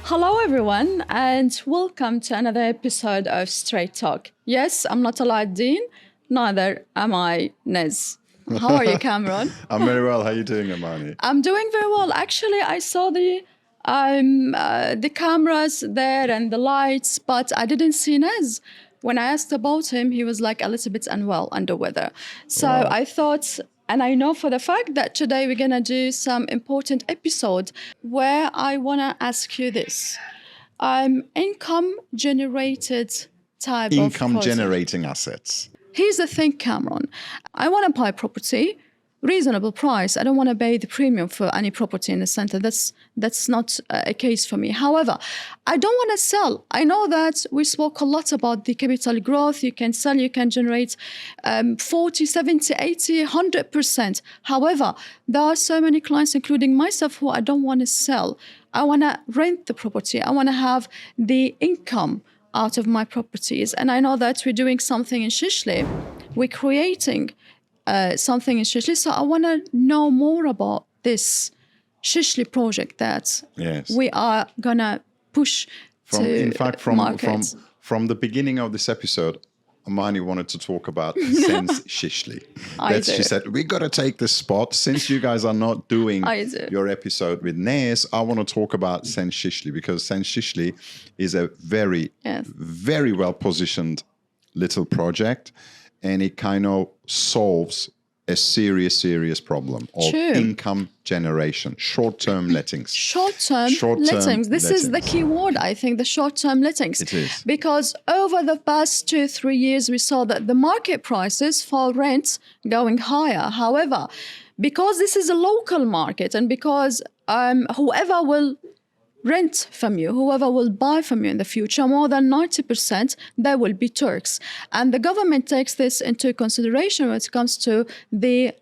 Hello everyone and welcome to another episode of Straight Talk. Yes, I'm not Aladdin, neither am I Nez. How are you, Cameron? I'm very well. How are you doing, Amani? I'm doing very well. Actually, I saw the cameras there and the lights, but I didn't see Nez. When I asked about him, he was like a little bit unwell, under weather. So Wow. I thought, and I know for the fact that today we're going to do some important episode where I want to ask you this. Income generated type of Income project. generating assets. Here's the thing, Cameron. I want to buy property, reasonable price. I don't want to pay the premium for any property in the center. That's not a case for me. However, I don't want to sell. I know that we spoke a lot about the capital growth. You can sell, you can generate 40, 70, 80, 100%. However, there are so many clients, including myself, who I don't want to sell. I want to rent the property. I want to have the income out of my properties. And I know that we're doing something in ŞİŞLİ. We're creating something in ŞİŞLİ. So I want to know more about this ŞİŞLİ project that we are going to push from the beginning of this episode, Amani wanted to talk about Sense Şişli. She said, we got to take this spot. Since you guys are not doing your episode with Nez, I want to talk about Sense Şişli because Sense Şişli is a very, very well-positioned little project. And it kind of solves a serious problem of income generation, short-term lettings. Short-term lettings. This is the key word, I think, the short-term lettings. It is. Because over the past 2-3 years, we saw that the market prices for rents going higher. However, because this is a local market and because whoever will rent from you, whoever will buy from you in the future, more than 90%, they will be Turks. And the government takes this into consideration when it comes to the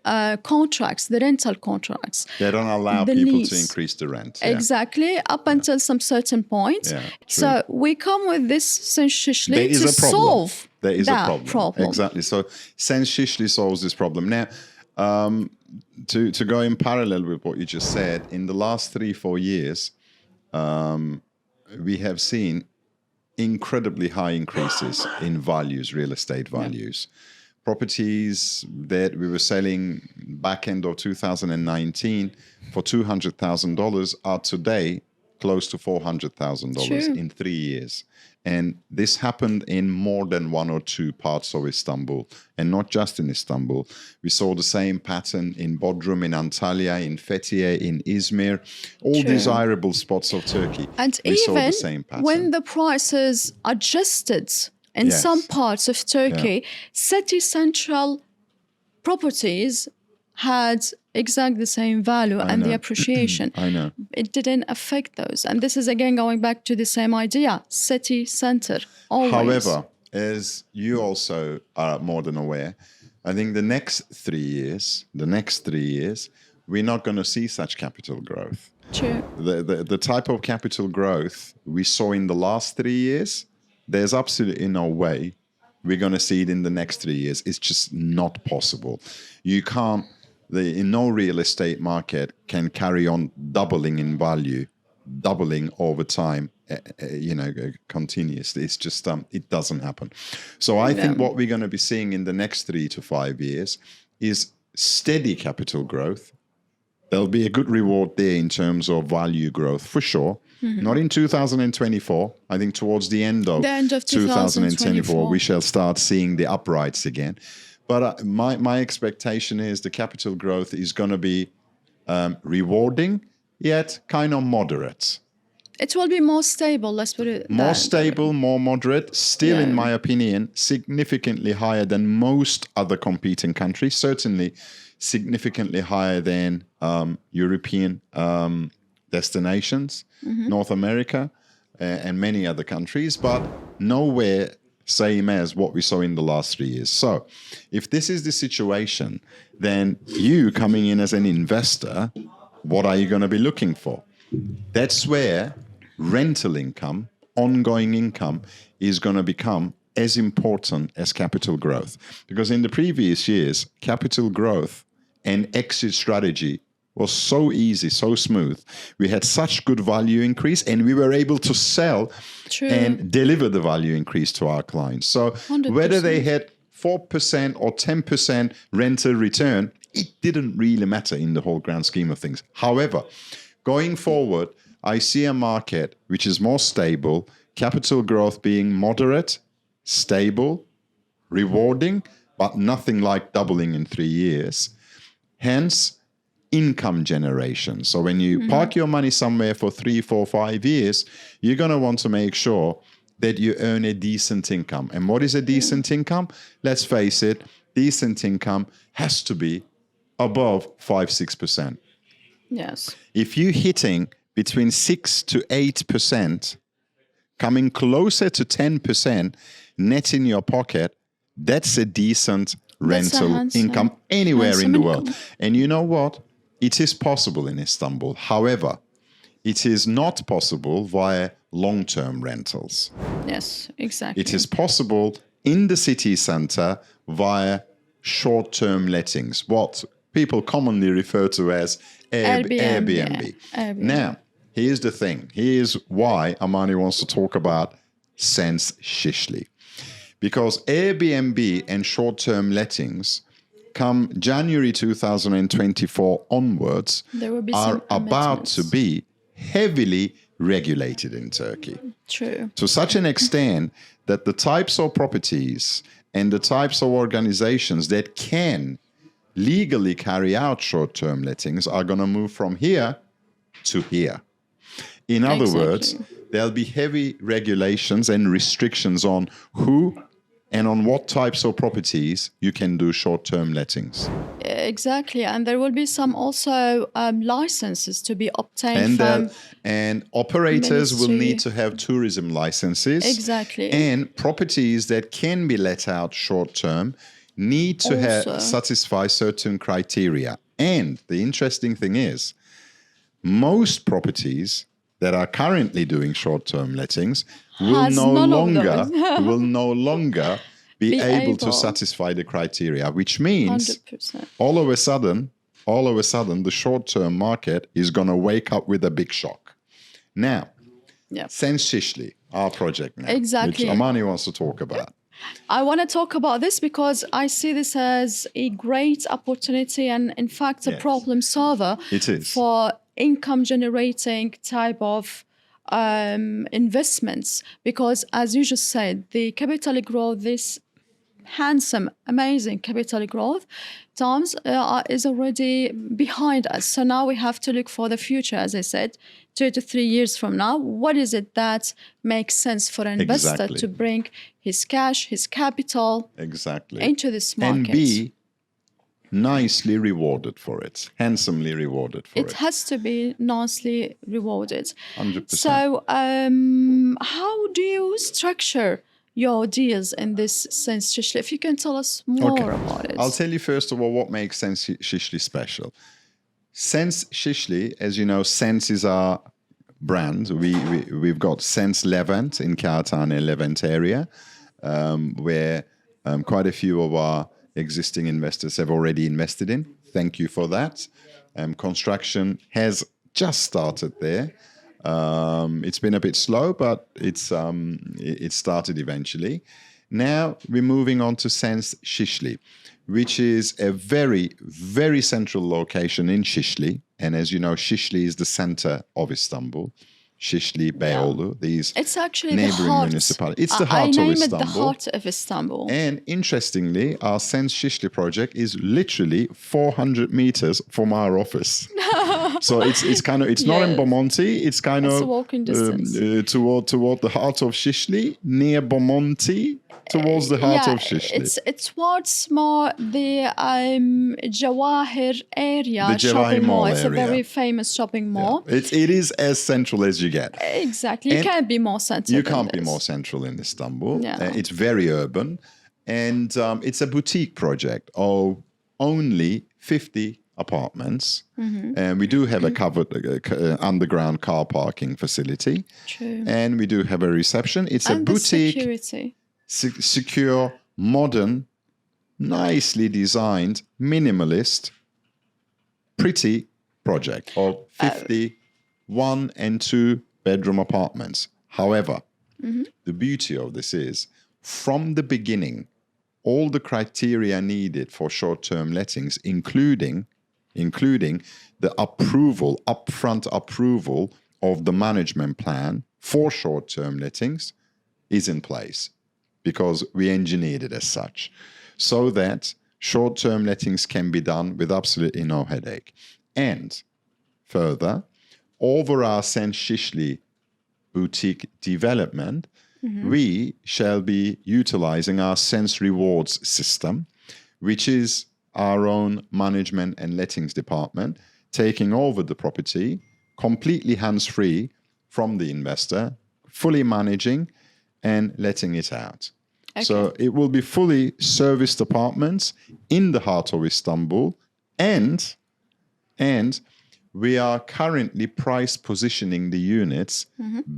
contracts, the rental contracts. They don't allow people to increase the rent. Exactly, up until some certain point. So we come with this Sense Şişli to solve that problem. Exactly. So Sense Şişli solves this problem. Now, to go in parallel with what you just said, in the last 3-4 years, we have seen incredibly high increases in values, real estate values. Properties that we were selling back end of 2019 for $200,000 are today close to $400,000 in 3 years. And this happened in more than 1 or 2 parts of Istanbul, and not just in Istanbul. We saw the same pattern in Bodrum, in Antalya, in Fethiye, in Izmir, all desirable spots of Turkey. And we saw even the same pattern. When the prices adjusted in some parts of Turkey, city central properties had exactly the same value and the appreciation. I know. It didn't affect those. And this is again going back to the same idea, city center, always. However, as you also are more than aware, I think the next 3 years, we're not going to see such capital growth. True. The type of capital growth we saw in the last 3 years, there's absolutely no way we're going to see it in the next 3 years. It's just not possible. You can't. No real estate market can carry on doubling in value, doubling over time, continuously. It's just, it doesn't happen. So I think what we're going to be seeing in the next 3 to 5 years is steady capital growth. There'll be a good reward there in terms of value growth, for sure. Not in 2024. I think towards the end of 2024, we shall start seeing the uprights again. But my expectation is the capital growth is going to be rewarding, yet kind of moderate. It will be more stable, let's put it more stable, more moderate, still, in my opinion, significantly higher than most other competing countries, certainly significantly higher than European destinations, North America, and many other countries, but nowhere same as what we saw in the last 3 years. So if this is the situation, then you coming in as an investor, what are you going to be looking for? That's where rental income, ongoing income, is going to become as important as capital growth. Because in the previous years, capital growth and exit strategy was so easy, so smooth. We had such good value increase, and we were able to sell and deliver the value increase to our clients. So 100%. Whether they had 4% or 10% rental return, it didn't really matter in the whole grand scheme of things. However, going forward, I see a market which is more stable, capital growth being moderate, stable, rewarding, but nothing like doubling in 3 years. Hence, income generation. So when you park your money somewhere for 3, 4, 5 years, you're going to want to make sure that you earn a decent income. And what is a decent income? Let's face it, decent income has to be above 5-6%. Yes. If you're hitting between 6 to 8%, coming closer to 10% net in your pocket, that's a decent rental income anywhere in the world. And you know what? It is possible in Istanbul. However, it is not possible via long-term rentals. Yes, exactly. It is possible in the city center via short-term lettings, what people commonly refer to as Airbnb. Now, here's the thing. Here's why Amani wants to talk about Sense Şişli. Because Airbnb and short-term lettings come January 2024 onwards are about to be heavily regulated in Turkey. True. To such an extent that the types of properties and the types of organizations that can legally carry out short-term lettings are going to move from here to here. In other words, there'll be heavy regulations and restrictions on who and on what types of properties you can do short-term lettings. Exactly, and there will be some also licenses to be obtained and operators will need to have tourism licenses. Exactly. And properties that can be let out short-term need to satisfy certain criteria. And the interesting thing is, most properties that are currently doing short-term lettings will no longer be able to satisfy the criteria, which means 100%. all of a sudden, the short-term market is going to wake up with a big shock. Now, Sense Şişli, our project now, which Amani wants to talk about. I want to talk about this because I see this as a great opportunity and, in fact, a problem solver for income generating type of investments. Because, as you just said, the capital growth, this handsome, amazing capital growth times is already behind us. So now we have to look for the future, as I said, 2 to 3 years from now. What is it that makes sense for an investor to bring his cash, his capital into this market? And be nicely rewarded for it, handsomely rewarded for it. It has to be nicely rewarded. 100%. So how do you structure your deals in this Sense Şişli? If you can tell us more about it. I'll tell you first of all what makes Sense Şişli special. Sense Şişli, as you know, Sense is our brand. We've got Sense Levent in Kağıthane, Levent area, where quite a few of our existing investors have already invested in. Thank you for that. Construction has just started there. It's been a bit slow, but it started eventually. Now we're moving on to Sense Şişli, which is a very, very central location in Şişli. And as you know, Şişli is the center of Istanbul. Şişli, Beyoğlu, these neighboring municipalities. It's the heart of Istanbul. I name it the heart of Istanbul. And interestingly, our Sense Şişli project is literally 400 meters from our office. So it's kind of, it's not in Bomonti, it's kind of a walking distance. toward the heart of Şişli, near Bomonti, towards the heart yeah, of Şişli. it's towards more the Jawahir area The Jawahir shopping mall. Mall It's a area. very famous shopping mall. It is as central as you get. Exactly. You And can't be more central. You than can't be this. more central in Istanbul. Yeah. It's very urban. And it's a boutique project of only 50 apartments. And we do have a covered underground car parking facility. True. And we do have a reception. It's And a the boutique, security. secure, modern, nicely designed, minimalist, pretty project of 50 one and two bedroom apartments. However, the beauty of this is from the beginning, all the criteria needed for short-term lettings, including the approval, upfront approval of the management plan for short-term lettings is in place because we engineered it as such so that short-term lettings can be done with absolutely no headache. And further, over our Sense Şişli boutique development, we shall be utilizing our Sense Rewards system, which is our own management and lettings department, taking over the property completely hands-free from the investor, fully managing and letting it out. Okay. So it will be fully serviced apartments in the heart of Istanbul, and we are currently price positioning the units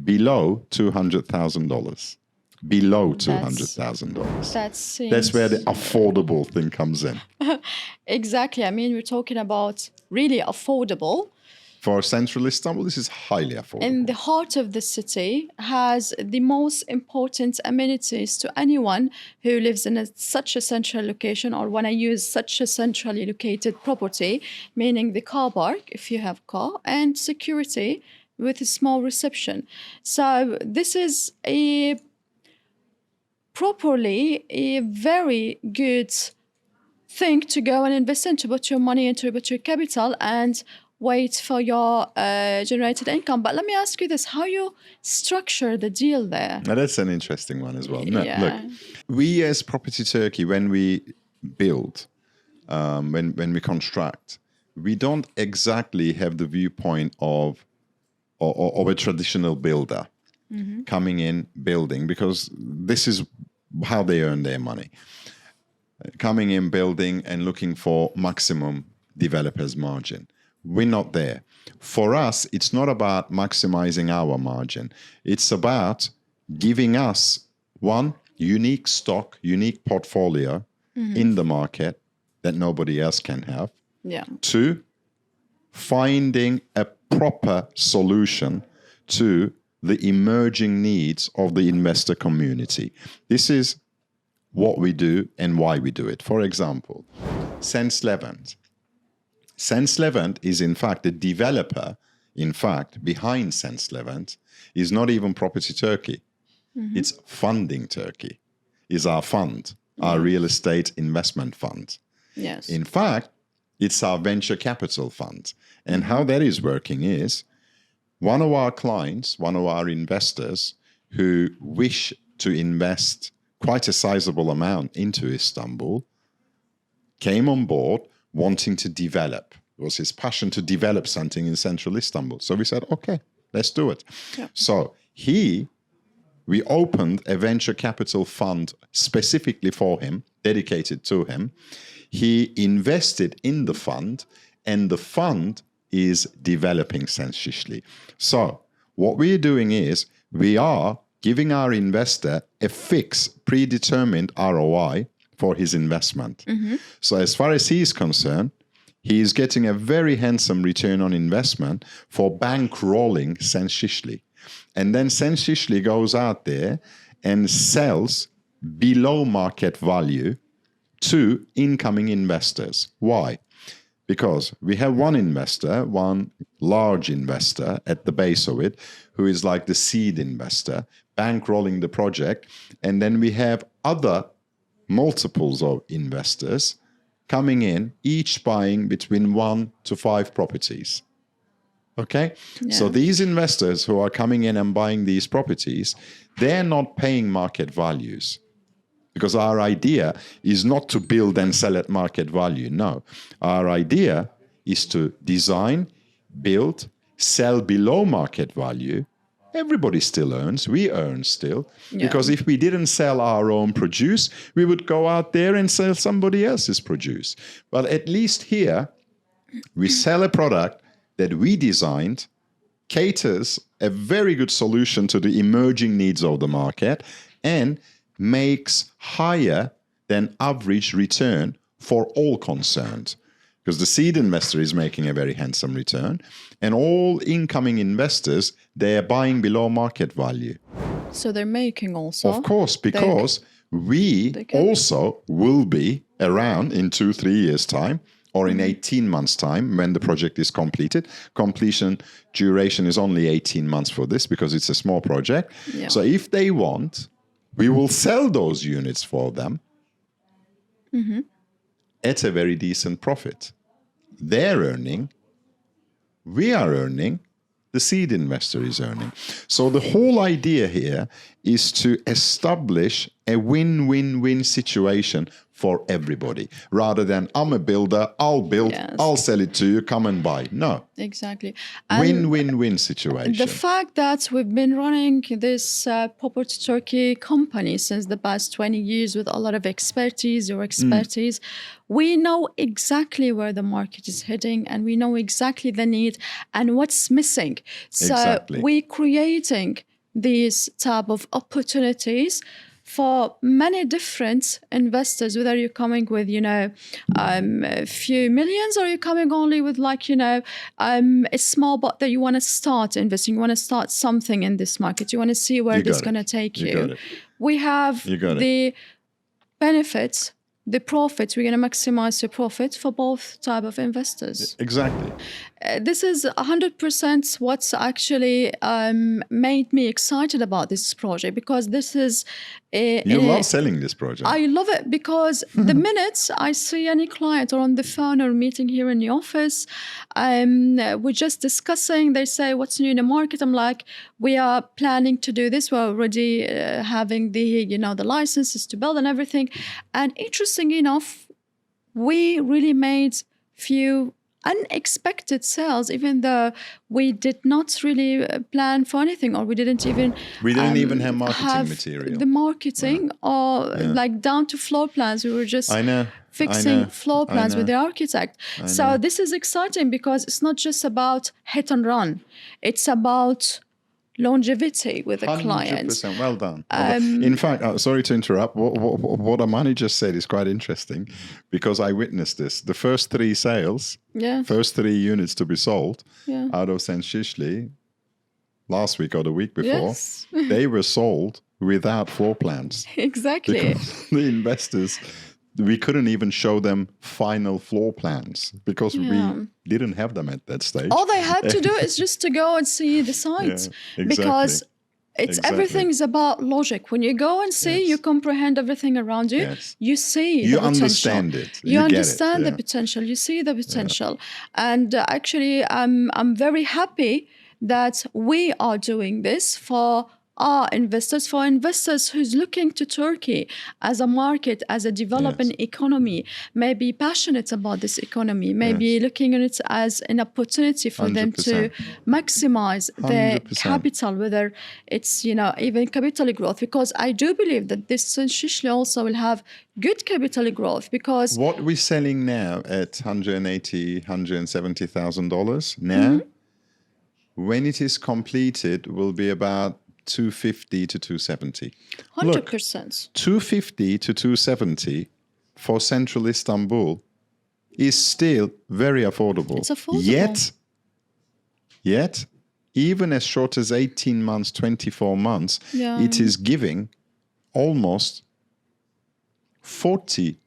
below $200,000. Below $200,000. That's where the affordable thing comes in. Exactly. I mean, we're talking about really affordable. For central Istanbul, this is highly affordable. And the heart of the city has the most important amenities to anyone who lives in such a central location or want to use such a centrally located property, meaning the car park, if you have car, and security with a small reception. So this is properly a very good thing to go and invest in, to put your money into, to put your capital and wait for your generated income. But let me ask you this, how you structure the deal there? Now that's an interesting one as well. No, Yeah. Look, we as Property Turkey, when we build, when we construct, we don't exactly have the viewpoint of a traditional builder coming in, building, because this is how they earn their money. Coming in, building, and looking for maximum developer's margin. We're not there. For us, it's not about maximizing our margin. It's about giving us one unique stock, unique portfolio in the market that nobody else can have. Yeah. Two, finding a proper solution to the emerging needs of the investor community. This is what we do and why we do it. For example, Sense Levent. Sense Levent is in fact the developer, in fact, behind Sense Levent is not even Property Turkey. It's Funding Turkey, is our fund, our real estate investment fund. Yes. In fact, it's our venture capital fund. And how that is working is one of our clients, one of our investors who wish to invest quite a sizable amount into Istanbul came on board wanting to develop. It was his passion to develop something in central Istanbul. So we said, okay, let's do it. Yeah. So we opened a venture capital fund specifically for him, dedicated to him. He invested in the fund, and the fund is developing Sense Şişli. So what we're doing is we are giving our investor a fixed, predetermined ROI for his investment. So as far as he is concerned, he is getting a very handsome return on investment for bankrolling Sense Şişli. And then Sense Şişli goes out there and sells below market value to incoming investors. Why? Because we have one investor, one large investor at the base of it, who is like the seed investor, bankrolling the project. And then we have other multiples of investors coming in, each buying between 1 to 5 properties. Okay? Yeah. So these investors who are coming in and buying these properties, they're not paying market values. Because our idea is not to build and sell at market value. No, our idea is to design, build, sell below market value. Everybody still earns. We earn still. Yeah. Because if we didn't sell our own produce, we would go out there and sell somebody else's produce. But at least here, we sell a product that we designed, caters a very good solution to the emerging needs of the market, and makes higher than average return for all concerned. Because the seed investor is making a very handsome return, and all incoming investors, they are buying below market value. So they're making also. Of course, because we also will be around in 2-3 years' time, or in 18 months' time when the project is completed. Completion duration is only 18 months for this because it's a small project. Yeah. So if they want, we will sell those units for them at a very decent profit. They're earning, we are earning, the seed investor is earning. So the whole idea here is to establish a win-win-win situation for everybody, rather than I'm a builder, I'll build, I'll sell it to you, come and buy. No. Exactly. Win-win-win situation. The fact that we've been running this Property Turkey company since the past 20 years with a lot of expertise, your expertise, we know exactly where the market is heading, and we know exactly the need and what's missing. So we're creating these type of opportunities for many different investors, whether you're coming with, a few millions, or you're coming only with a small but that you want to start investing, you want to start something in this market, you want to see where this is going to take you. We have the benefits, the profits. We're going to maximize the profit for both type of investors. Exactly. This is 100% what's actually made me excited about this project, because this is... You love selling this project. I love it because the minute I see any client or on the phone or meeting here in the office, we're just discussing, they say, what's new in the market? I'm like, we are planning to do this. We're already having the licenses to build and everything. And interesting enough, we really made few unexpected sales, even though we did not really plan for anything, or we didn't even have marketing material. The marketing or down to floor plans. We were just fixing floor plans with the architect. So this is exciting because it's not just about hit and run. It's about longevity with a client. 100%. Well done. In fact, sorry to interrupt. What Amani just said is quite interesting, because I witnessed this. The first 3 sales, first 3 units to be sold out of Sense Şişli last week or the week before, they were sold without floor plans. Exactly. Because the investors, we couldn't even show them final floor plans because we didn't have them at that stage. All they had to do is just to go and see the sites, because everything is about logic. When you go and see, you comprehend everything around you. You see the potential. You understand it. You understand the potential. You see the potential. And actually, I'm very happy that we are doing this for our investors, for investors who's looking to Turkey as a market, as a developing economy, maybe passionate about this economy, maybe looking at it as an opportunity for 100%. Them to maximize their capital, whether it's, even capital growth, because I do believe that this Sense Şişli also will have good capital growth, because... What we're selling now at $180,000, $170,000 now, when it is completed, will be about 250 to 270. 100%. Look, 250 to 270 for central Istanbul is still very affordable. It's affordable. Yet, even as short as 18 months, 24 months, it is giving almost 40%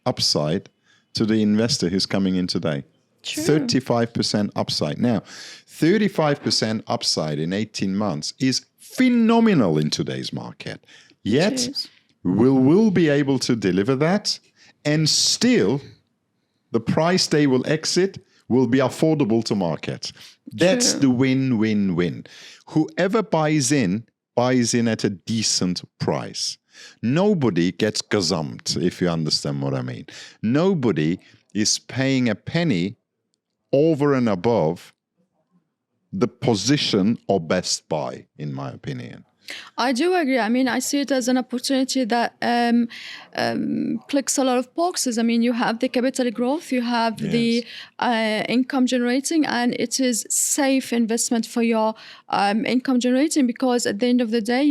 upside to the investor who's coming in today. True. 35% upside. Now, 35% upside in 18 months is phenomenal in today's market. Yet, we'll be able to deliver that, and still, the price they will exit will be affordable to market. That's the win-win-win. Whoever buys in at a decent price. Nobody gets gazumped, if you understand what I mean. Nobody is paying a penny over and above the position or best buy, in my opinion. I do agree. I mean, I see it as an opportunity that clicks a lot of boxes. I mean, you have the capital growth, you have the income generating, and it is safe investment for your income generating, because at the end of the day,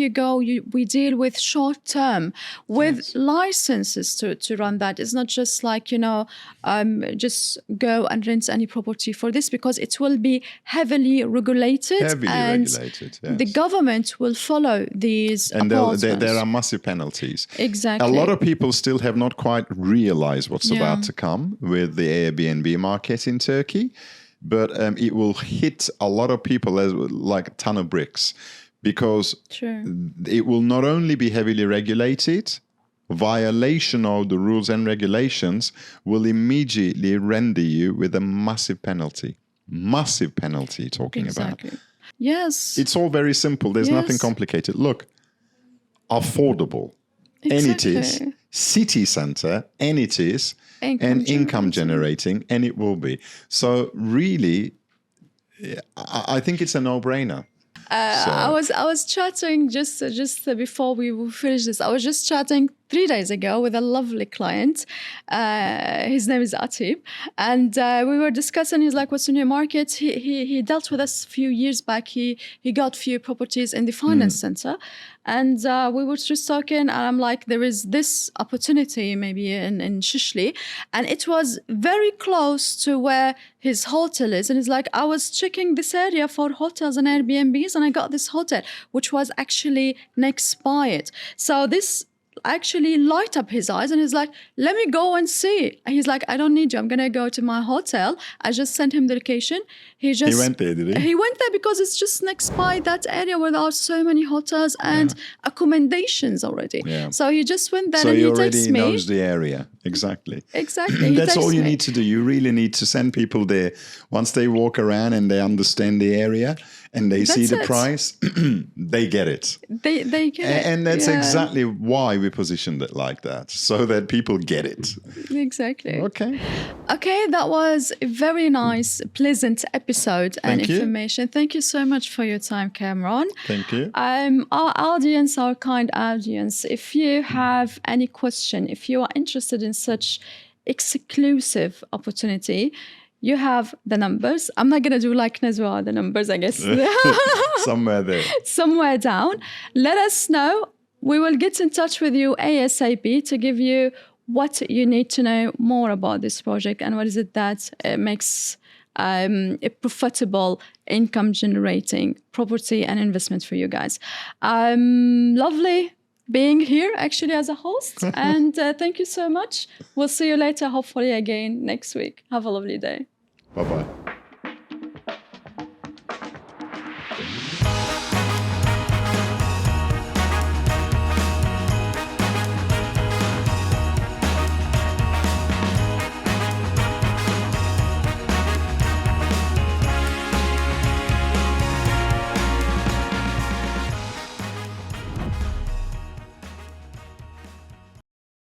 we deal with short term with licenses to run that. It's not just like, just go and rent any property for this, because it will be heavily regulated. Regulated, yes. The government will follow these and there are massive penalties. Exactly. A lot of people still have not quite realized what's about to come with the Airbnb market in Turkey, but it will hit a lot of people as like a ton of bricks, because it will not only be heavily regulated, violation of the rules and regulations will immediately render you with a massive penalty talking about. Yes. It's all very simple. There's nothing complicated. Look, affordable. And it is. City center, and it is. Income generating, and it will be. So really, I think it's a no-brainer. I was chatting just before we finish this. I was just chatting 3 days ago with a lovely client. His name is Atib, and we were discussing. He's like, "What's the new market?" He dealt with us a few years back. He got few properties in the finance center, and we were just talking. And I'm like, "There is this opportunity maybe in ŞİŞLİ," and it was very close to where his hotel is. And he's like, "I was checking this area for hotels and Airbnbs, and I got this hotel, which was actually next by it." So this actually light up his eyes, and he's like, "Let me go and see." He's like, "I don't need you. I'm gonna go to my hotel." I just sent him the location. He went there, did he? He went there because it's just next by that area where there are so many hotels and accommodations already. Yeah. So he just went there, so and he he texts me. knows the area. Exactly. Exactly. That's all you need to do. You really need to send people there. Once they walk around and they understand the area and they see the price, they get it. They get it. And that's exactly why we positioned it like that, so that people get it. Exactly. Okay, that was a very nice, pleasant episode and information. Thank you so much for your time, Cameron. Thank you. Our audience, our kind audience, if you have any question, if you are interested in such exclusive opportunity, you have the numbers. I'm not going to do like Nazwa, the numbers, I guess. Somewhere there. Somewhere down. Let us know. We will get in touch with you ASAP to give you what you need to know more about this project and what is it that makes a profitable income generating property and investment for you guys. Lovely being here actually as a host, and thank you so much. We'll see you later, hopefully again next week. Have a lovely day. Bye-bye.